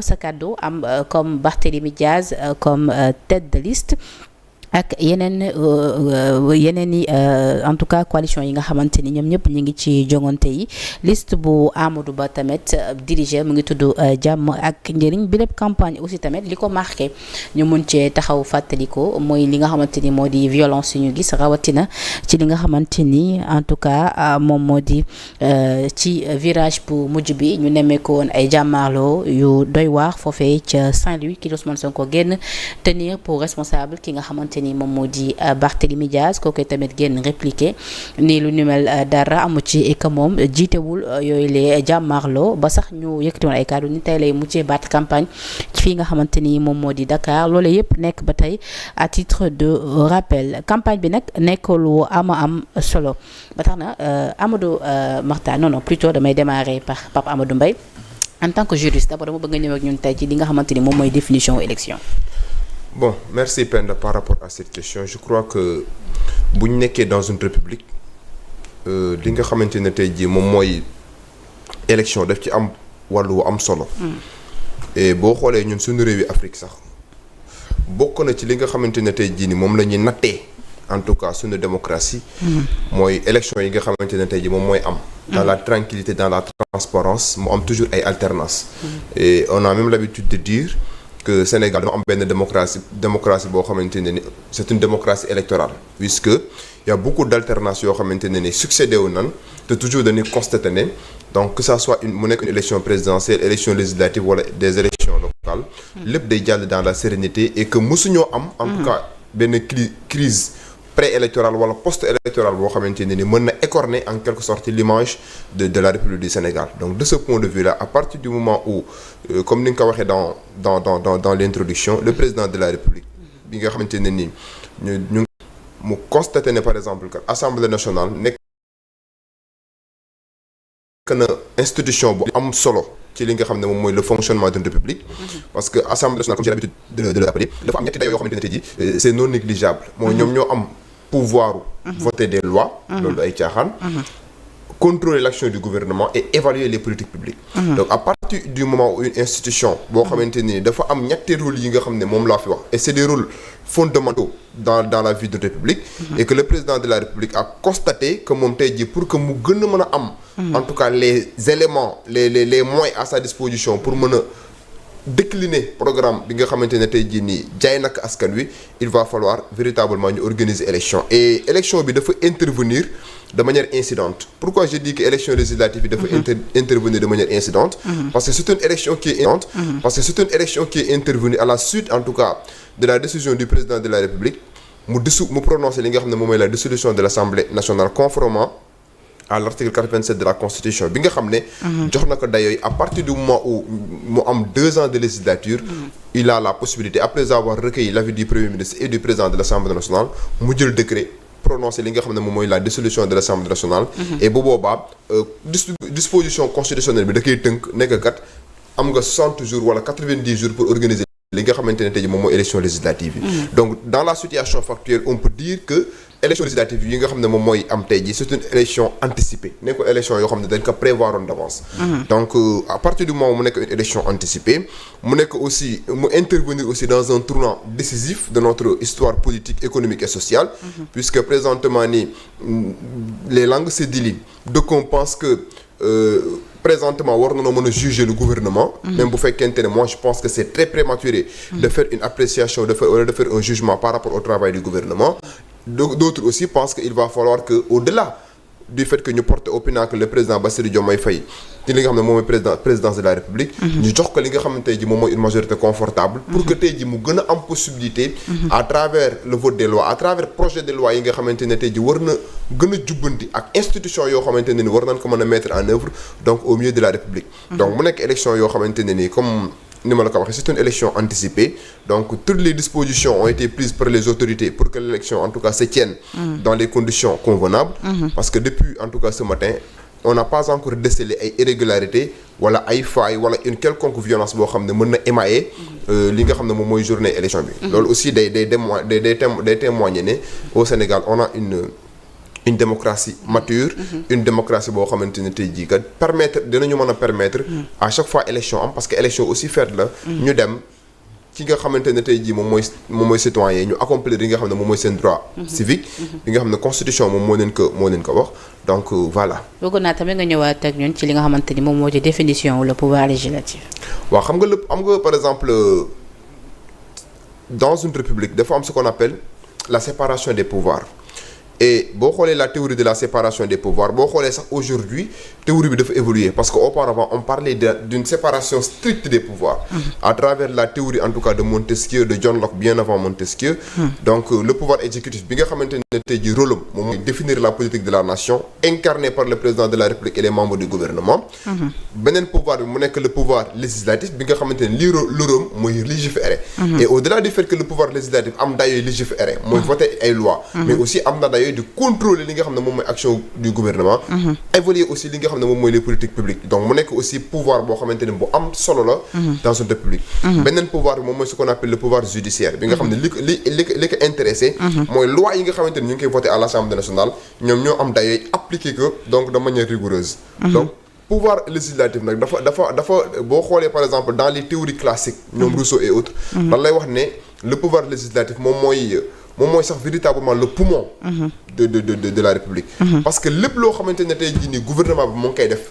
sa kàddu am comme Barthélémy Diaz comme tête de liste ak yeneen i en tout cas coalition yi nga xamante ni ñoom ñëpp ñu ngi ci jongante yi liste bu Amadou Ba tamit dirigé mu ngi tudd jàmm ak njëriñ bi lépp campagne aussi tamit li ko marqué ñu mun cee taxaw fàttaliko mooy li nga xamante ni moo di violence yu ñu gis rawatina ci li nga xamante ni en tout cas moom moo di ci virage bu mujj bi ñu nemmeeku woon ay jàmmaarloo yu doy waar foofee ca Saint-Louis ki Ousmane Sonko génn tenir pour responsable ki nga xamante ni moom moo di Barthélémy Diaz kooku tamit génn répliqué ni lu ni mel dara amu ci et que moom jiitewul yooyu lee jàmmaarloo ba sax ñu yëkkati woon ay kàddu ni tey lay mujjee baat campagne ci fii nga xamante ni moom moo di Dakar loolu yëpp nekk ba tey à titre de rappel campagne bi nag nekk lu am solo ba tax na Amadou Mahtar non plutôt damay démarrer par Pape Amadou Mbaye en tant que juriste d'abord dama bëgg nga ñëw ak ñun tey ci li nga xamante ni moom mooy définition élection. Bon, merci Penda par rapport à cette question. Je crois que bu ñu nekkee dans une république li nga xamante ne tey jii moom mooy élection daf ci am wàllu am solo. Et boo xoolee ñun suñu réewi Afrique sax bokk na ci li nga xamante ne tey jii ni moom la ñuy nattee en tout cas suñu démocratie. mooy élection yi nga xamante ne tey jii moom mooy am. dans la tranquillité dans la transparence mu am toujours ay alternance et on a même l'habitude de dire que Sénégal dama am benn démocratie boo xamante ne ni c'est une démocratie électorale puisque il y a beaucoup d'alternances yoo xamante ne ni succédé wu nan te toujours dañuy constater ne donc que ça soit mu nekk une élection présidentielle élection législative wala des élections locales lépp day jàll dans la sérénité et que mosuñoo am en tout cas benn crise pré-électorale wala post-électorale boo xamante ne ni mën na écorner en quelque sorte l'image de la République du Sénégal donc de ce point de vue là à partir du moment où comme ni nga ko waxee dans l'introduction le président de la République bi nga xamante ne ni ñu mu constaté ne par exemple que Assemblée nationale nekk na institution bu am solo ci li nga xam ne moom mooy le fonctionnement d'une république parce que Assemblée nationale comme j'ai l'habitude de l'appeler dafa am ñetti dayoo yoo xamante ne tey jii c'est non négligeable mooy ñoom ñoo am pouvoir voter des lois loolu ay caaxaan contrôler l'action du gouvernement et évaluer les politiques publiques donc à partir du moment où une institution boo xamante ni dafa am ñetti rôles yi nga xam ne moom laa fi wax et c'est des rôles fondamentaux dans la vie de république et que le président de la République a constaté que moom tey jii pour que mu gën a mën a am en tout cas les éléments les moyens à sa disposition pour mën a décliner programme bi nga xamante ne tey jii nii jaay nak askan wi il va falloir véritablement ñu organiser élection et élection bi dafa intervenir de manière incidente pourquoi je dis que élection législative bi dafa intervenir de manière incidente parce que c'est une élection qui est incidente parce que c'est une élection qui est intervenue à la suite en tout cas de la décision du président de la République mu prononcer li nga xam ne moom mooy la dissolution de l'Assemblée nationale conformément à l'article 87 de la Constitution bi nga xam ne jox na ko dayooy à partir du moment où mu am 2 ans de législature il a la possibilité après avoir recueilli l'avis du Premier ministre et du président de l'Assemblée nationale mu jël décret prononcé li nga xam ne moom mooy la dissolution de l'Assemblée nationale et bu boobaa disposition constitutionnelle bi da koy tënk nekk kat am nga 60 jours wala 90 jours pour organiser li nga xamante ne tey jii moom mooy élection législative yi donc dans la situation factuelle on peut dire que élection législative yi nga xam ne moom mooy am tey jii c'est une élection anticipée nekkul élection yoo xam ne dañ ko prévoir en d'avance donc à partir du moment où mu nekk une élection anticipée mu nekk aussi mu intervenir aussi dans un tournant décisif de notre histoire politique économique et sociale puisque présentement nii les langues s'édilient donc on pense que présentement war na noo mën a juger le gouvernement même bu fekkente ne moi je pense que c'est très prématuré de faire une appréciation de faire un jugement par rapport au travail du gouvernement d'autres aussi pensent qu'il va falloir que au-delà du fait que ñu porte au pinacle le président Bassirou Diomaye Faye ci li nga xam ne moom mooy présidence de la République ñu jox ko li nga xam ne tey ji moom mooy une majorité confortable pour que tey ji mu gën a am possibilité à travers le vote des lois à travers projet de loi yi nga xamante ne tey ji war na gën a jubbanti ak institution yoo xamante ne ni war nañ ko mën a mettre en œuvre donc au milieu de la République donc mu nekk élection yoo xamante ne ni comme ni ma la ko waxee c'est une élection anticipée donc toutes les dispositions ont été prises par les autorités pour que l'élection en tout cas se tienne dans les conditions convenables parce que depuis en tout cas ce matin on n'a pas encore décelé ay irrégularités wala ay failles wala une quelconque violence boo xam ne mën na émailler li nga xam ne moom mooy journée élection bi loolu aussi day témoigner ne au Sénégal on a une démocratie mature. une démocratie boo xamante ne tey jii kat dinañu mën a permettre. à chaque fois élection am parce que élection aussi fête la. ñu dem. ci nga xamante ne tey jii moom mooy citoyen ñu accomplir li nga xam ne moom mooy seen droit civique li nga xam ne constitution moom moo leen ko wax donc voilà. bëggoon naa tamit nga ñëwaat ak ñun ci li nga xamante ni moom moo di définition wu le pouvoir législatif. waaw xam nga par exemple dans une république dafa am ce qu'on appelle la séparation des pouvoirs et boo xoolee la théorie de la séparation des pouvoirs boo xoolee sax aujourd'hui théorie bi dafa évoluer parce que auparavant on parlait d'une séparation stricte des pouvoirs à travers la théorie en tout cas de Montesquieu de John Locke bien avant Montesquieu donc le pouvoir exécutif bi nga xamante ne tey ji rôle am moom mooy définir la politique de la nation incarné par le président de la République et les membres du gouvernement beneen pouvoir bi mu nekk le pouvoir législatif bi nga xamante ne lii rôle mooy légiférer et au-delà du fait que le pouvoir législatif am dayooy légiférer mooy voter ay lois mais aussi am na dayooy de contrôler li nga xam ne moom mooy action du gouvernement évaluer aussi li nga xam ne moom mooy les politiques publiques donc mu nekk aussi pouvoir boo xamante ne bu am solo la dans une république beneen pouvoir bi moom mooy ce qu'on appelle le pouvoir judiciaire bi nga xam ne li ko intéressé mooy loi yi nga xamante ne ñu ngi koy voté à l'Assemblée nationale ñoom ñoo am dayooy appliquer que donc de manière rigoureuse donc pouvoir législatif nag dafa boo xoolee par exemple dans les théories classiques ñoom Rousseau et autres dan lay wax ne le pouvoir législatif moom mooy sax véritablement le poumon de la République parce que lépp loo xamante ne tey jii nii gouvernement bi moo ngi koy def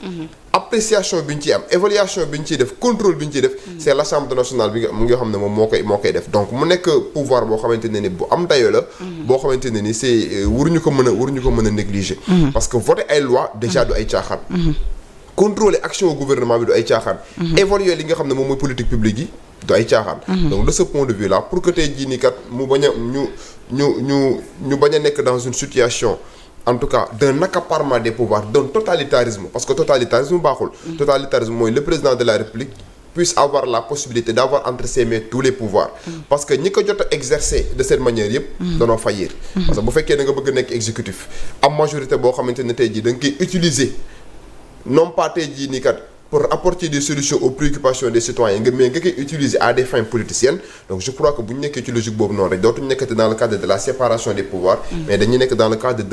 appréciation bi ñu ciy am évaluation bi ñu ciy def contrôle bi ñu ciy def c'est l'Assemblée nationale bi nga xam ne moom moo koy def donc mu nekk pouvoir boo xamante ne ni bu am dayoo la boo xamante ne ni c'est waruñu ko mën a négliger parce que voter ay loi déjà du ay caaxaan contrôler action gouvernement bi du ay caaxaan évaluer li nga xam ne moom mooy politique publique yi du ay caaxaan donc de ce point de vue là pour que tey jii nii kat mu bañ a ñu bañ a nekk dans une situation en tout cas d'un accaparement des pouvoirs d'un totalitarisme parce que totalitarisme baaxul totalitarisme mooy le président de la République puisse avoir la possibilité d'avoir entre ses mains tous les pouvoirs parce que ñi ko jot a exercer de cette manière yëpp danoo faillir parce que bu fekkee da nga bëgg nekk exécutif am majorité boo xamante ne tey jii da nga koy utiliser non pas tey jii nii kat pour apporter des solutions aux préoccupations des citoyens mais nga koy utiliser à des fins politiciennes donc je crois que bu ñu nekkee ci logique boobu noonu rek dootuñu nekkati dans le cadre de la séparation des pouvoirs mais dañuy nekk dans le cadre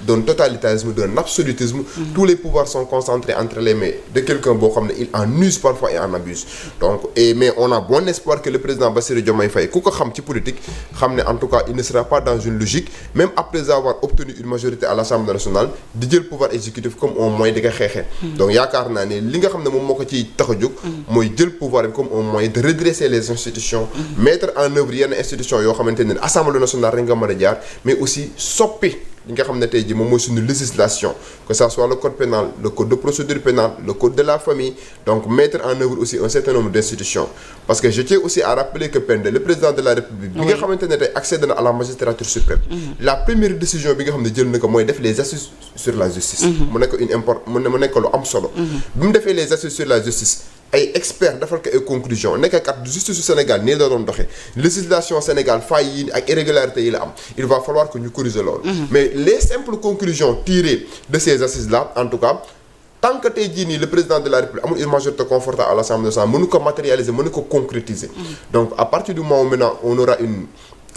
d'un totalitarisme d'un absolutisme tous les pouvoirs sont concentrés entre les mains de quelqu'un boo xam ne il en use parfois et en abuse donc mais on a bon espoir que le président Bassirou Diomaye Faye ku ko xam ci politique xam ne en tout cas il ne sera pas dans une logique même après avoir obtenu une majorité à l'Assemblée nationale di jël pouvoir exécutif comme un moyen di ko xeexee donc yaakaar naa ne li nga xam ne moom moo ko ciy tax a jóg mooy jël pouvoir bi comme un moyen de redresser les institutions mettre en œuvre yenn institutions yoo xamante ne Assemblée nationale rek nga mën a jaar mais aussi soppi li nga xam ne tey jii moom mooy suñu législation que ça soit le code pénal le code de procédure pénale le code de la famille donc mettre en œuvre aussi un certain nombre d'institutions parce que je tiens aussi à rappeler que Penda le président de la République bi nga xamante ne tey accède na à la magistrature suprême la première décision bi nga xam ne jël na ko mooy def les assises sur la justice mu nekk lu am solo bi mu defee les assises sur la justice ay experts defal ko ay conclusion nekk kat justice su Sénégal nii la doon doxee législation Sénégal failles yi ak irrégularités yi la am il va falloir que ñu corriger loolu mais les simples conclusions tirées de ces assises là en tout cas tant que tey jii nii le président de la République amul une majorité confortable à l'Assemblée nationale mënu ko matérialiser mënu ko concrétiser donc à partir du moment où maintenant on aura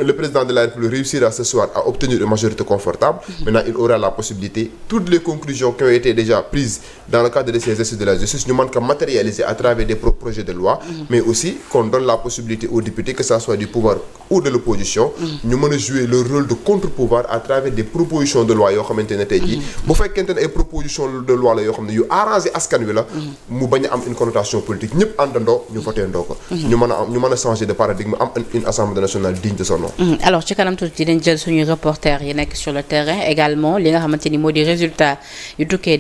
le président de la République réussira ce soir à obtenir une majorité confortable. Maintenant, il aura la possibilité, toutes les conclusions qui ont été déjà prises dans le cadre de ces exercices de la justice, nous manquent à matérialiser à travers des projets de loi, mais aussi qu'on donne la possibilité aux députés, que ça soit du pouvoir ou de l'opposition, nous pouvons jouer le rôle de contre-pouvoir à travers des propositions de loi. Vous faites qu'il y ait des propositions de loi qui arrangent askan wi la, mu bañ a am une connotation politique. Ñëpp àndandoo ñu voté ndoo ko. ñu mën a changer de paradigme, am une assemblée nationale digne de son nom. Alors ci kanam tuuti dinañ jël suñuy reporter yi nekk sur le terrain également li nga xamante ni moo di résultat yu tukkee